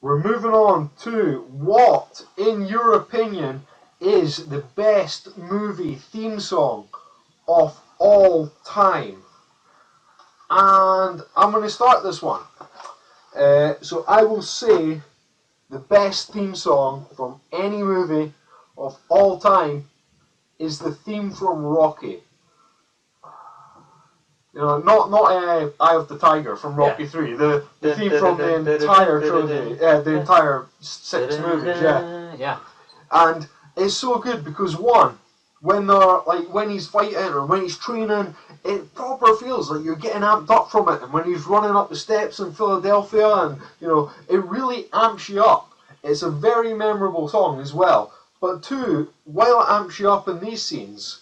we're moving on to what, in your opinion, is the best movie theme song of all time. And I'm going to start this one. So I will say the best theme song from any movie of all time is the theme from Rocky. You know, not Eye of the Tiger from Rocky 3. The theme from the entire trilogy, the entire 6 movies. Yeah. And it's so good because one, when he's fighting or when he's training, it proper feels like you're getting amped up from it. And when he's running up the steps in Philadelphia, and it really amps you up. It's a very memorable song as well. But two, while it amps you up in these scenes,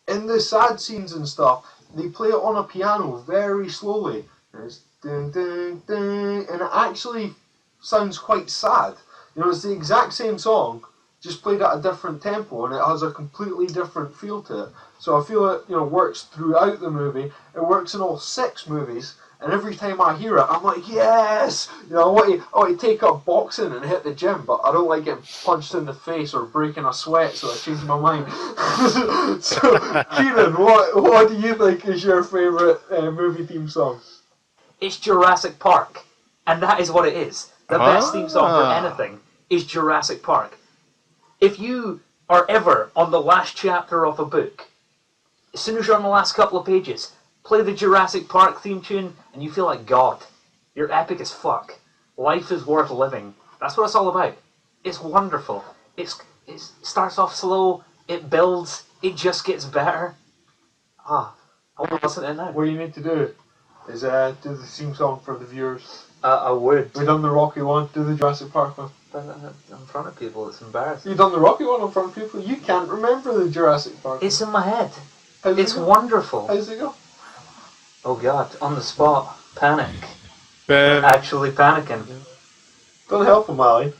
in the sad scenes and stuff, they play it on a piano very slowly. And it's ding, ding, ding, and it actually sounds quite sad. It's the exact same song, just played at a different tempo, and it has a completely different feel to it. So I feel it, works throughout the movie. It works in all 6 movies, and every time I hear it, I'm like, yes! I want to take up boxing and hit the gym, but I don't like getting punched in the face or breaking a sweat, so I changed my mind. So, Kieran, what do you think is your favourite movie theme song? It's Jurassic Park, and that is what it is. The best theme song for anything is Jurassic Park. If you are ever on the last chapter of a book, as soon as you're on the last couple of pages, play the Jurassic Park theme tune and you feel like God. You're epic as fuck. Life is worth living. That's what it's all about. It's wonderful. It starts off slow, it builds, it just gets better. I want to listen to it now. What you need to do is do the theme song for the viewers. I would. We've done the Rocky one, do the Jurassic Park one. In front of people, it's embarrassing. You've done the Rocky one in front of people? You can't remember the Jurassic Park. It's in my head. It's wonderful. How's it go? Oh God, on the spot. Panic. Actually panicking. Don't help him, Ali.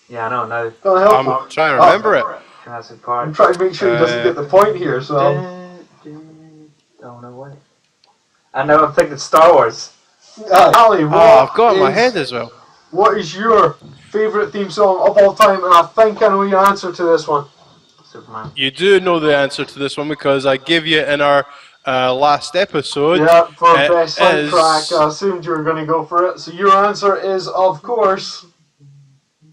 Yeah, I know, now. Don't help him. I'm trying to remember it. Jurassic Park. I'm trying to make sure he doesn't get the point here, so... Don't know what. I know, I'm thinking Star Wars. Ali, I've got it in my head as well. What is your favourite theme song of all time? And I think I know your answer to this one. Superman. You do know the answer to this one because I gave you in our last episode. Yeah, for best soundtrack, I assumed you were going to go for it. So your answer is, of course,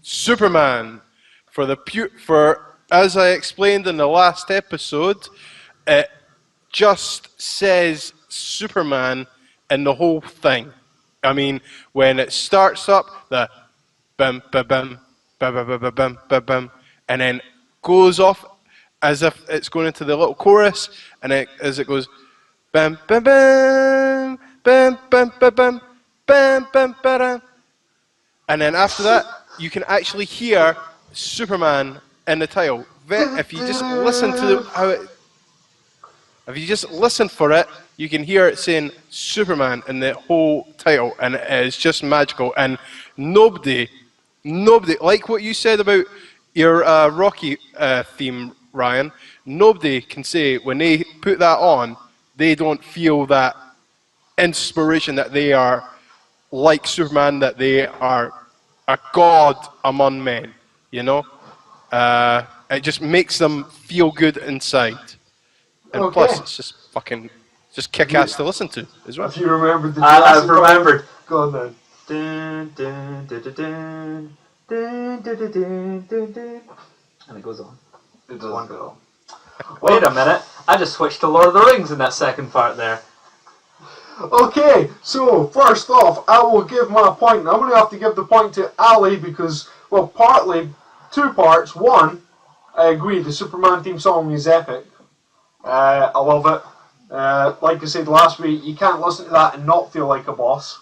Superman. For as I explained in the last episode, it just says Superman in the whole thing. I mean, when it starts up, the bum ba bum ba ba ba ba bum ba bum, and then goes off as if it's going into the little chorus, and as it goes bum bum bum bum bum ba bum bum bum ba dum, and then after that, you can actually hear Superman in the title. If you just listen to if you just listen for it, you can hear it saying Superman in the whole title, and it is just magical. And nobody, like what you said about your Rocky theme, Ryan, nobody can say when they put that on, they don't feel that inspiration that they are like Superman, that they are a god among men, It just makes them feel good inside. And plus, it's just fucking, just kick-ass to listen to as well. If you remembered the I've remembered. Go on then. Dun, dun, dun, dun, dun, dun, dun, dun, dun, dun, dun. And it goes on. It does go. Wait a minute. I just switched to Lord of the Rings in that second part there. Okay, so first off, I will give my point. I'm going to have to give the point to Ali because, well, partly, 2 parts. One, I agree, the Superman theme song is epic. I love it. Like I said last week, you can't listen to that and not feel like a boss.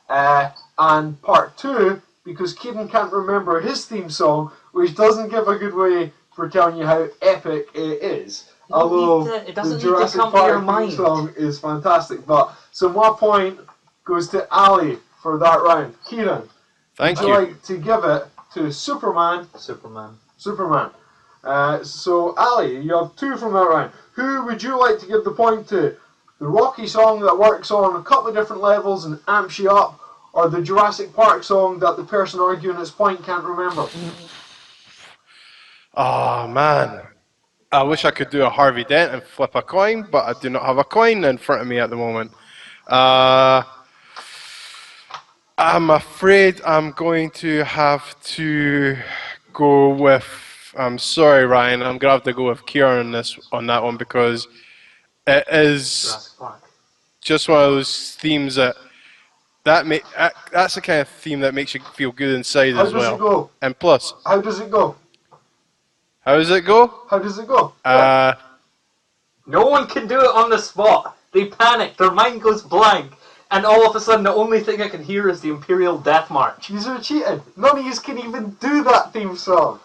And part 2, because Kieran can't remember his theme song, which doesn't give a good way for telling you how epic it is. Although the Jurassic Park theme song is fantastic. But so my point goes to Ali for that round. Kieran, Thank would you. you like to give it to Superman? Superman. So Ali, you have 2 from that round. Who would you like to give the point to? The Rocky song that works on a couple of different levels and amps you up, or the Jurassic Park song that the person arguing its point can't remember? Oh man, I wish I could do a Harvey Dent and flip a coin, but I do not have a coin in front of me at the moment. I'm afraid I'm going to have to go with. I'm sorry, Ryan. I'm gonna have to go with Kieran on that one because it is Jurassic Park. just one of those themes that's the kind of theme that makes you feel good inside How as does well. it go? And plus, How does it go? how does it go? How does it go? No one can do it on the spot. They panic. Their mind goes blank. And all of a sudden, the only thing I can hear is the Imperial Death March. Yous are cheating. None of yous can even do that theme song.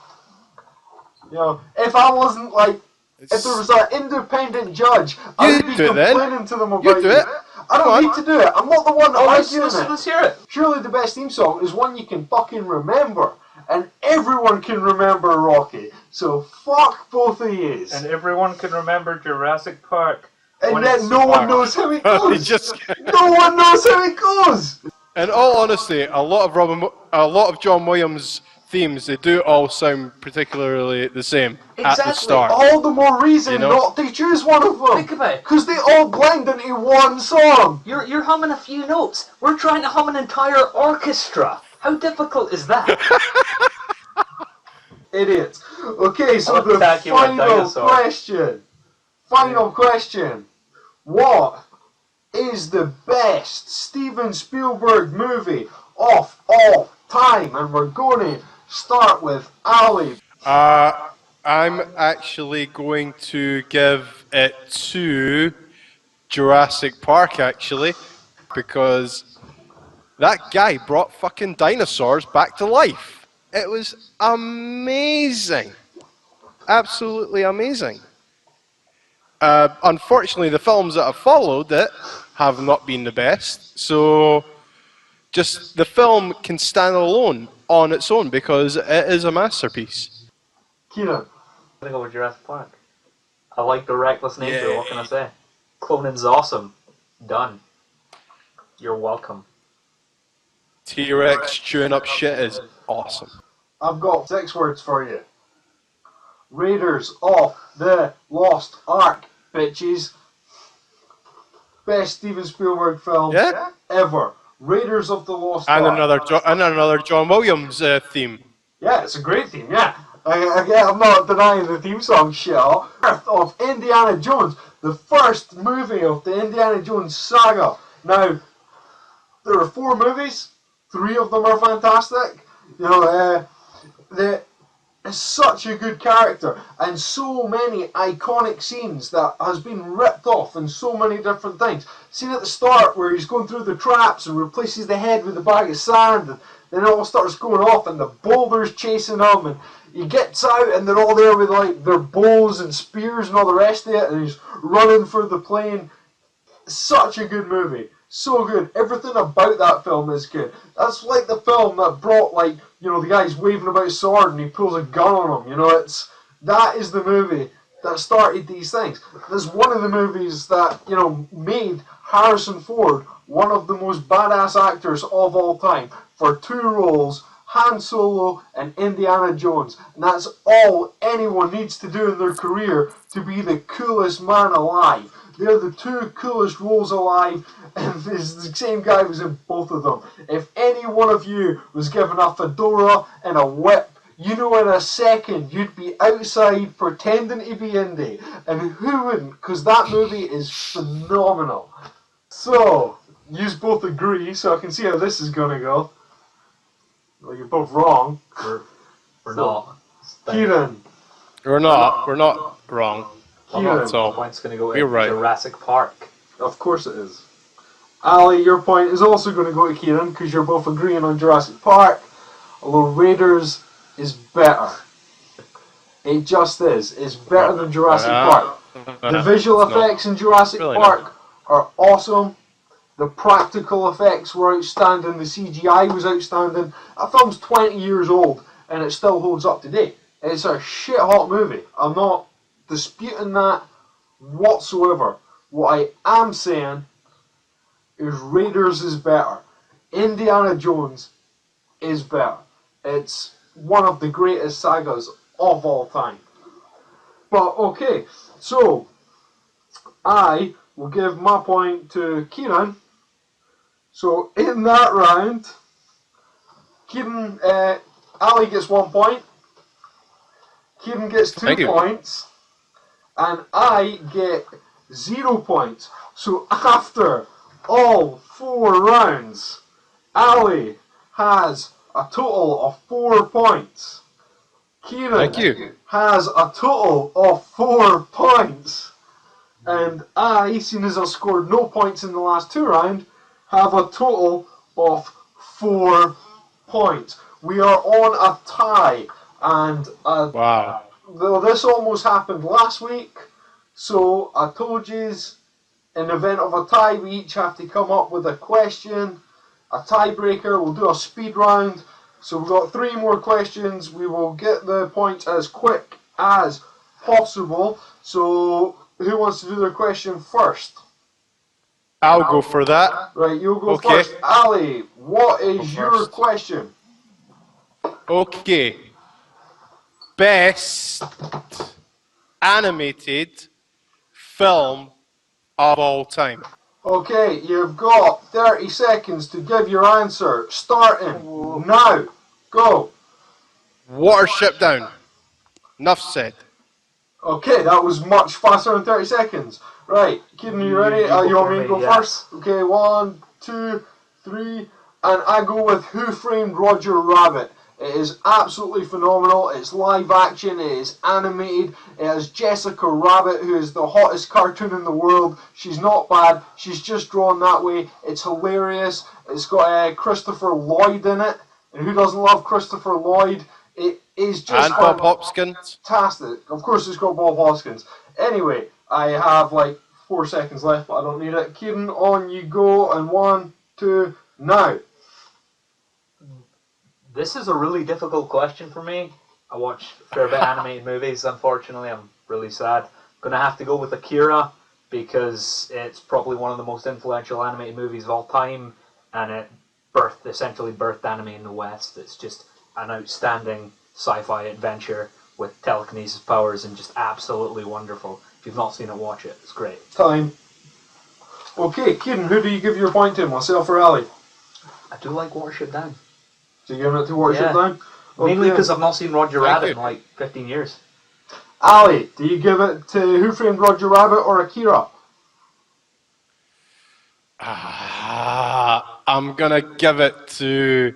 You know, if I wasn't like, if there was an independent judge, I would be do it then. complaining to them about You do it. I don't need to do it. I'm not the one arguing it. Let's hear it. Surely the best theme song is one you can fucking remember. And everyone can remember Rocky. So fuck both of yous. And everyone can remember Jurassic Park. And then no one knows how it goes. No one knows how it goes. In all honesty, a lot of John Williams themes, they do all sound particularly the same at the start. All the more reason not to choose one of them. Think about it. Because they all blend into one song. You're humming a few notes. We're trying to hum an entire orchestra. How difficult is that? Idiots. Okay, so I'll the attack you with a final dinosaur. question. Final question. What is the best Steven Spielberg movie of all time? And we're going to start with Ali. I'm actually going to give it to Jurassic Park, actually, because that guy brought fucking dinosaurs back to life. It was amazing. Absolutely amazing. Unfortunately, the films that have followed it have not been the best. So, just the film can stand alone on its own because it is a masterpiece. Kieran. I'm gonna go with Jurassic Park. I like the reckless nature. Yeah. What can I say? Cloning's awesome. Done. You're welcome. T-Rex chewing up shit is awesome. I've got 6 words for you. Raiders of the Lost Ark, bitches. Best Steven Spielberg film ever. Raiders of the Lost And Ark. another John Williams theme. Yeah, it's a great theme, yeah. I'm not denying the theme song shit. Of Indiana Jones, the first movie of the Indiana Jones saga. Now, there are 4 movies. 3 of them are fantastic. You know, it's such a good character and so many iconic scenes that has been ripped off in so many different things. Scene at the start where he's going through the traps and replaces the head with a bag of sand, and then it all starts going off and the boulders chasing him, and he gets out and they're all there with like their bows and spears and all the rest of it, and he's running for the plane. Such a good movie. So good. Everything about that film is good. That's like the film that brought, like, you know, the guy's waving about a sword and he pulls a gun on him. You know, that is the movie that started these things. There's one of the movies that, you know, made Harrison Ford one of the most badass actors of all time for 2 roles, Han Solo and Indiana Jones. And that's all anyone needs to do in their career to be the coolest man alive. They're the 2 coolest roles alive, and the same guy was in both of them. If any one of you was given a fedora and a whip, you know in a second you'd be outside pretending to be indie. And who wouldn't? Because that movie is phenomenal. So, you both agree, so I can see how this is going to go. Well, you're both wrong. We're not. Kieran. We're not wrong. Kieran. So, Point's going to go you're to right. Jurassic Park. Of course it is. Ali, your point is also going to go to Kieran because you're both agreeing on Jurassic Park, although Raiders is better. It just is. It's better than Jurassic Park. The visual effects in Jurassic Really Park are awesome. The practical effects were outstanding. The CGI was outstanding. That film's 20 years old and it still holds up today. It's a shit hot movie. I'm not disputing that whatsoever. What I am saying is Raiders is better. Indiana Jones is better. It's one of the greatest sagas of all time. But okay, so I will give my point to Kieran. So in that round, Kieran, Ali gets 1 point. Kieran gets 2 points. And I get 0 points. So after all 4 rounds, Ali has a total of 4 points. Kieran has a total of 4 points. And I, seeing as I scored no points in the last 2 rounds, have a total of 4 points. We are on a tie. And wow. Though this almost happened last week, so I told you, in the event of a tie, we each have to come up with a question, a tiebreaker. We'll do a speed round. So we've got 3 more questions. We will get the points as quick as possible. So who wants to do their question first? I'll go for that. Right, you'll go first. Ali, what is your question? Okay. Best animated film of all time. Okay, you've got 30 seconds to give your answer. Starting now. Go. Watership Down. Enough said. Okay, that was much faster than 30 seconds. Right, Kieran, you ready? You want me to go first? Okay, 1, 2, 3, and I go with Who Framed Roger Rabbit. It is absolutely phenomenal. It's live action, it is animated, it has Jessica Rabbit, who is the hottest cartoon in the world. She's not bad, she's just drawn that way. It's hilarious. It's got Christopher Lloyd in it, and who doesn't love Christopher Lloyd? It is just Bob Hoskins. Fantastic. Of course it's got Bob Hoskins. Anyway, I have like 4 seconds left, but I don't need it. Kieran, on you go, and 1, 2, now. This is a really difficult question for me. I watch a fair bit of animated movies, unfortunately. I'm really sad. I'm going to have to go with Akira because it's probably one of the most influential animated movies of all time, and it essentially birthed anime in the West. It's just an outstanding sci-fi adventure with telekinesis powers and just absolutely wonderful. If you've not seen it, watch it. It's great. Time. Okay, Kieran, who do you give your point to, myself or Ali? I do like Watership Down. So you're giving it to Watership Down? Okay. Mainly because I've not seen Roger Rabbit in like 15 years. Ali, do you give it to Who Framed Roger Rabbit or Akira? I'm going to give it to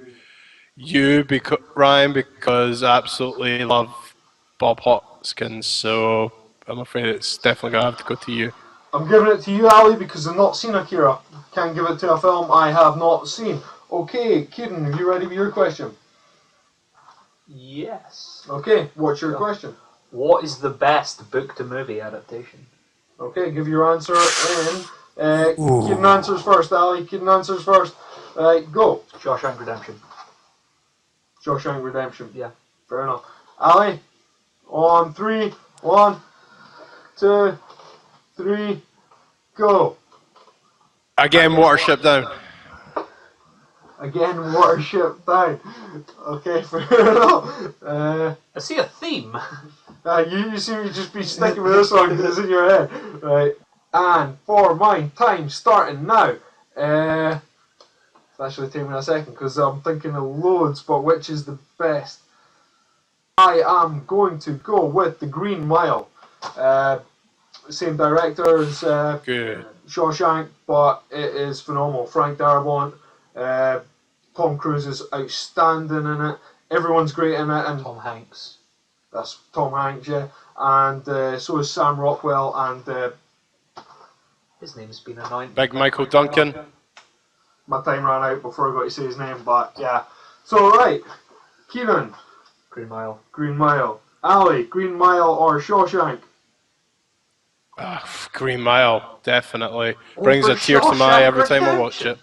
you, Ryan, because I absolutely love Bob Hoskins, so I'm afraid it's definitely going to have to go to you. I'm giving it to you, Ali, because I've not seen Akira. Can't give it to a film I have not seen. Okay, Kieran, are you ready with your question? Yes. Okay, what's your question? What is the best book-to-movie adaptation? Okay, give your answer in. Kieran answers first, Ali. Kieran answers first. Go. Shawshank Redemption. Shawshank Redemption. Yeah. Fair enough. Ali, on 3, 1, 2, 3, go. Again, Watership Down. Again, Watership Down. Okay, fair enough. I see a theme. You seem to just be sticking with this one because it's in your head. Right. And for mine, time starting now. It's actually taking me a second because I'm thinking of loads, but which is the best? I am going to go with The Green Mile. Same director as Shawshank, but it is phenomenal. Frank Darabont, Tom Cruise is outstanding in it. Everyone's great in it, and Tom Hanks. That's Tom Hanks, yeah. And so is Sam Rockwell, and his name's been anointed. Big Michael Duncan. My time ran out before I got to say his name, but yeah. So right, Kieran. Green Mile. Green Mile. Ali, Green Mile or Shawshank? Green Mile, definitely. Brings a tear to my eye every time I watch it.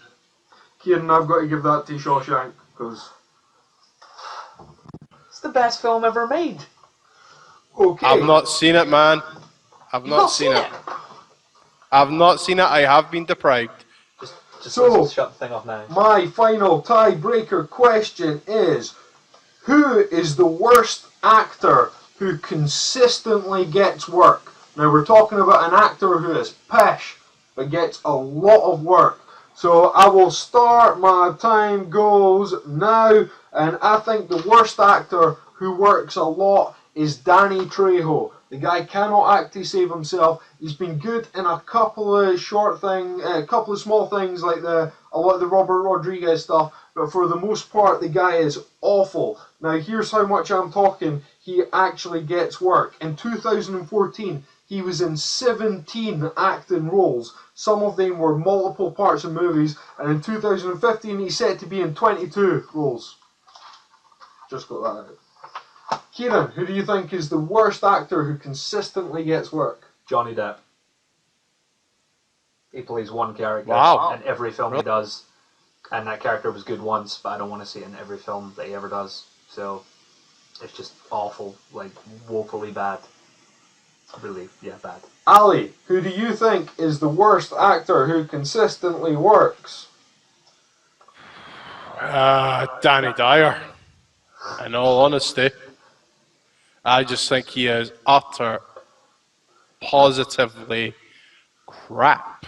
Kieran, I've got to give that to Shawshank, because it's the best film ever made. Okay. I've not seen it, man. I've not seen it. I've not seen it. I have been deprived. let's shut the thing off now. My final tiebreaker question is, who is the worst actor who consistently gets work? Now we're talking about an actor who is pish, but gets a lot of work. So I will start, my time goes now, and I think the worst actor who works a lot is Danny Trejo. The guy cannot act to save himself. He's been good in a couple of small things like a lot of the Robert Rodriguez stuff, but for the most part, the guy is awful. Now, here's how much I'm talking. He actually gets work. In 2014, he was in 17 acting roles. Some of them were multiple parts of movies, and in 2015, he's set to be in 22 roles. Just got that out. Kieran, who do you think is the worst actor who consistently gets work? Johnny Depp. He plays one character Wow. in every film he does, and that character was good once, but I don't want to see it in every film that he ever does. So it's just awful, like woefully bad. Really, yeah, bad. Ali, who do you think is the worst actor who consistently works? Danny Dyer. In all honesty, I just think he is utter, positively crap.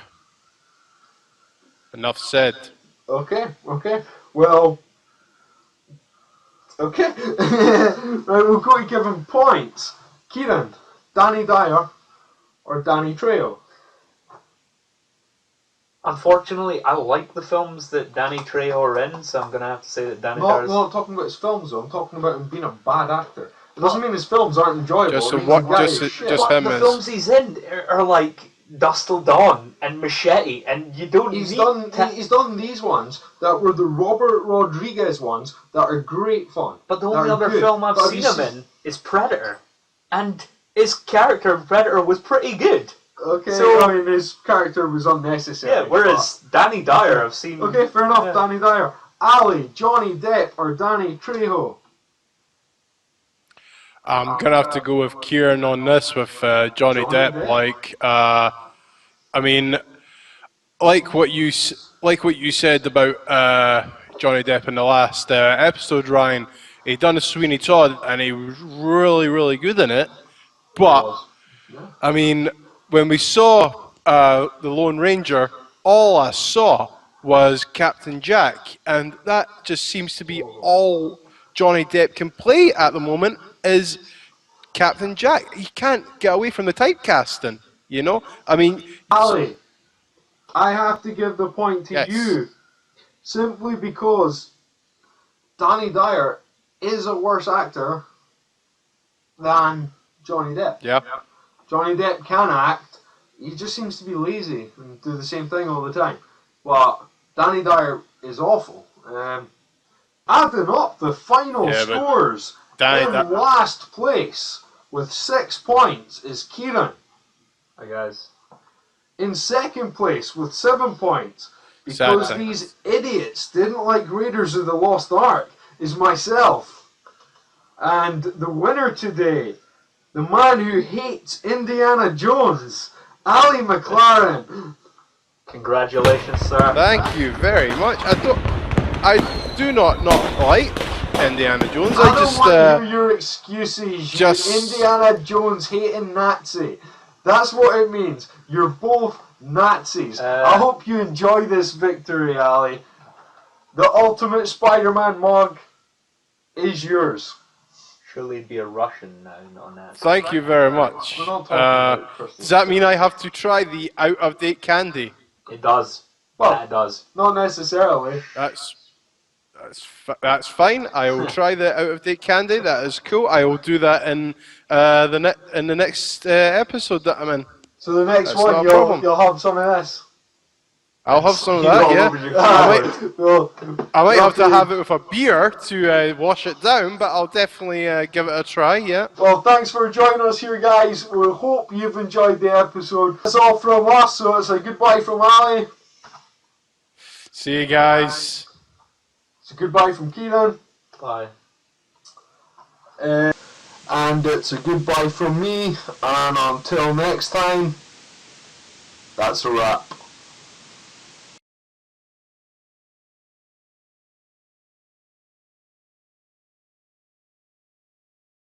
Enough said. Okay. Well, okay. Right, we'll go to give him points. Kieran, Danny Dyer or Danny Trejo? Unfortunately, I like the films that Danny Trejo are in, so I'm going to have to say that Danny Dyer is... No, I'm not talking about his films though. I'm talking about him being a bad actor. It doesn't mean his films aren't enjoyable. Just it means what- the guy just- is shit. just But him the as- films he's in are like Dusk Till Dawn and Machete, and you don't He's need done these ones that were the Robert Rodriguez ones that are great fun. But the that only are other good. film I've But seen have him you in is Predator, and his character in Predator was pretty good. Okay, So- I mean his character was unnecessary. Yeah, whereas Danny Dyer, I've seen... Okay, fair enough, Yeah. Danny Dyer. Ali, Johnny Depp or Danny Trejo? I'm gonna have to go with Kieran on this with Johnny Depp. Depp? I mean, like what you said about Johnny Depp in the last episode, Ryan. He done a Sweeney Todd, and he was really, really good in it. But I mean, when we saw The Lone Ranger, all I saw was Captain Jack, and that just seems to be all Johnny Depp can play at the moment is Captain Jack. He can't get away from the typecasting, you know? I mean... Ali, I have to give the point to Yes. you simply because Danny Dyer is a worse actor than Johnny Depp. Yeah. Johnny Depp can act, he just seems to be lazy and do the same thing all the time. But Danny Dyer is awful. Adding up the final Yeah, but scores, in Danny last place with 6 points is Kieran. Hi guys. In second place with 7 points, Sad because thing. these idiots didn't like Raiders of the Lost Ark, is myself. And the winner today, the man who hates Indiana Jones, Ali McLaren. Congratulations, sir. Thank you very much. I do not like Indiana Jones. I I don't just want to hear your excuses, you just- Indiana Jones hating Nazi. That's what it means. You're both Nazis. I hope you enjoy this victory, Ali. The ultimate Spider-Man mug is yours. Surely it'd be a Russian now, not a Nazi. thank you very much. We're not talking about Christmas. Does that mean I have to try the out-of-date candy? It does. Well- Yeah, it does. Not necessarily. That's fine. I will try the out-of-date candy. That is cool. I will do that in the next episode that I'm in. So the next That's not one, a problem. you'll have some of this. I'll have some of You that. all Yeah. over your Well, I might have to luckily- have it with a beer to wash it down, but I'll definitely give it a try. Yeah. Well, thanks for joining us here, guys. We hope you've enjoyed the episode. That's all from us, so it's a goodbye from Ali. See you guys. It's a goodbye from Keenan. Bye. And it's a goodbye from me. And until next time, that's a wrap.